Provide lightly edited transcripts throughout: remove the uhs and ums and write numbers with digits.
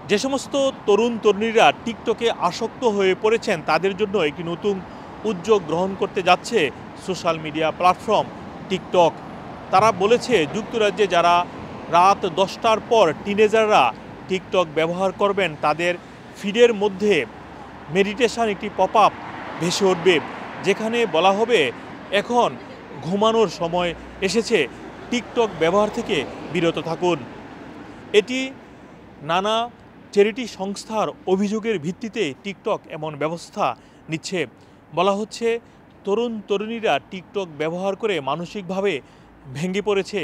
যে সমস্ত তরুণ তরুণীরা টিকটকে আসক্ত হয়ে পড়েছেন তাদের জন্য একটি নতুন উদ্যোগ গ্রহণ করতে যাচ্ছে সোশ্যাল মিডিয়া প্ল্যাটফর্ম টিকটক। তারা বলেছে যুক্তরাজ্যে যারা রাত 10টার পর টিনেজাররা টিকটক ব্যবহার করবেন তাদের ফিডের মধ্যে মেডিটেশন একটি পপ আপ ভেসে উঠবে, যেখানে বলা হবে এখন ঘুমানোর সময় এসেছে, টিকটক ব্যবহার থেকে বিরত থাকুন। এটি নানা চ্যারিটি সংস্থার অভিযোগের ভিত্তিতে টিকটক এমন ব্যবস্থা নিচ্ছে। বলা হচ্ছে তরুণ তরুণীরা টিকটক ব্যবহার করে মানসিকভাবে ভেঙে পড়েছে,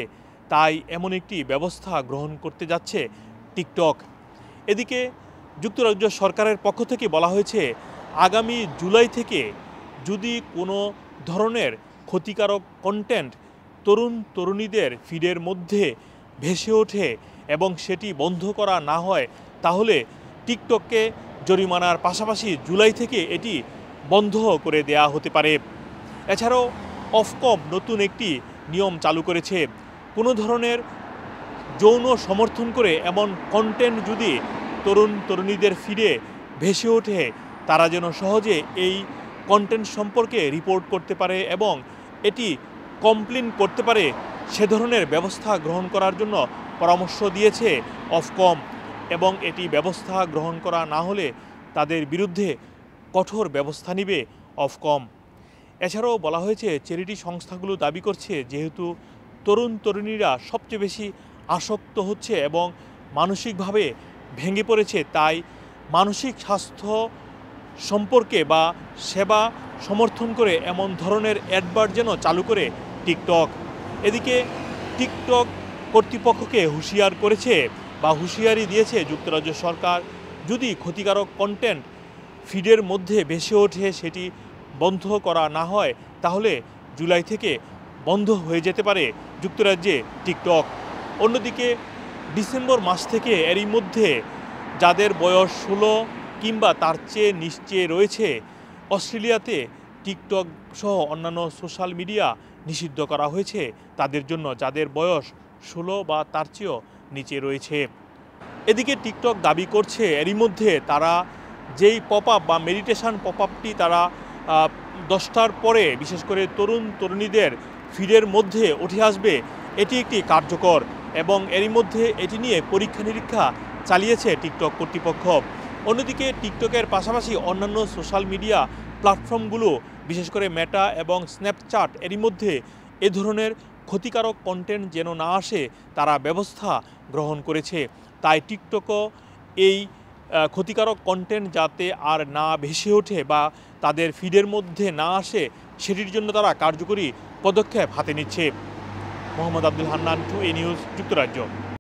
তাই এমন একটি ব্যবস্থা গ্রহণ করতে যাচ্ছে টিকটক। এদিকে যুক্তরাজ্য সরকারের পক্ষ থেকে বলা হয়েছে আগামী জুলাই থেকে যদি কোনো ধরনের ক্ষতিকারক কন্টেন্ট তরুণ তরুণীদের ফিডের মধ্যে ভেসে ওঠে এবং সেটি বন্ধ করা না হয় তাহলে টিকটককে জরিমানার পাশাপাশি জুলাই থেকে এটি বন্ধ করে দেয়া হতে পারে। এছাড়াও অফকম নতুন একটি নিয়ম চালু করেছে, কোনো ধরনের যৌন সমর্থন করে এমন কন্টেন্ট যদি তরুণ তরুণীদের ফিডে ভেসে ওঠে তারা যেন সহজে এই কন্টেন্ট সম্পর্কে রিপোর্ট করতে পারে এবং এটি কমপ্লেন করতে পারে, সে ধরনের ব্যবস্থা গ্রহণ করার জন্য পরামর্শ দিয়েছে অফকম। এবং এটি ব্যবস্থা গ্রহণ করা না হলে তাদের বিরুদ্ধে কঠোর ব্যবস্থা নেবে অফকম। এছাড়াও বলা হয়েছে চ্যারিটি সংস্থাগুলো দাবি করছে যেহেতু তরুণ তরুণীরা সবচেয়ে বেশি আসক্ত হচ্ছে এবং মানসিকভাবে ভেঙে পড়েছে, তাই মানসিক স্বাস্থ্য সম্পর্কে বা সেবা সমর্থন করে এমন ধরনের অ্যাডভার্ট যেন চালু করে টিকটক। এদিকে টিকটক কর্তৃপক্ষকে হুঁশিয়ার করেছে বা হুঁশিয়ারি দিয়েছে যুক্তরাজ্য সরকার, যদি ক্ষতিকারক কন্টেন্ট ফিডের মধ্যে ভেসে ওঠে সেটি বন্ধ করা না হয় তাহলে জুলাই থেকে বন্ধ হয়ে যেতে পারে যুক্তরাজ্যে টিকটক। অন্যদিকে ডিসেম্বর মাস থেকে এরই মধ্যে যাদের বয়স 16 কিংবা তার চেয়ে নিচে রয়েছে অস্ট্রেলিয়াতে টিকটক সহ অন্যান্য সোশ্যাল মিডিয়া নিষিদ্ধ করা হয়েছে তাদের জন্য যাদের বয়স 16 বা তার চেয়েও নিচে রয়েছে। এদিকে টিকটক দাবি করছে এরই মধ্যে তারা যেই পপ আপ বা মেডিটেশন পপ আপটি তারা 10টার পরে বিশেষ করে তরুণ তরুণীদের ফিডের মধ্যে উঠে আসবে, এটি একটি কার্যকর এবং এরই মধ্যে এটি নিয়ে পরীক্ষা নিরীক্ষা চালিয়েছে টিকটক কর্তৃপক্ষ। অন্যদিকে টিকটকের পাশাপাশি অন্যান্য সোশ্যাল মিডিয়া প্ল্যাটফর্মগুলো বিশেষ করে মেটা এবং স্ন্যাপচ্যাট এরই মধ্যে এ ধরনের ক্ষতিকারক কন্টেন্ট যেন না আসে তারা ব্যবস্থা গ্রহণ করেছে, তাই টিকটকও এই ক্ষতিকারক কন্টেন্ট যাতে আর না ভেসে ওঠে বা তাদের ফিডের মধ্যে না আসে সেটির জন্য তারা কার্যকরী পদক্ষেপ হাতে নিচ্ছে। মোহাম্মদ আব্দুল হান্নান, 2A নিউজ, যুক্তরাজ্য।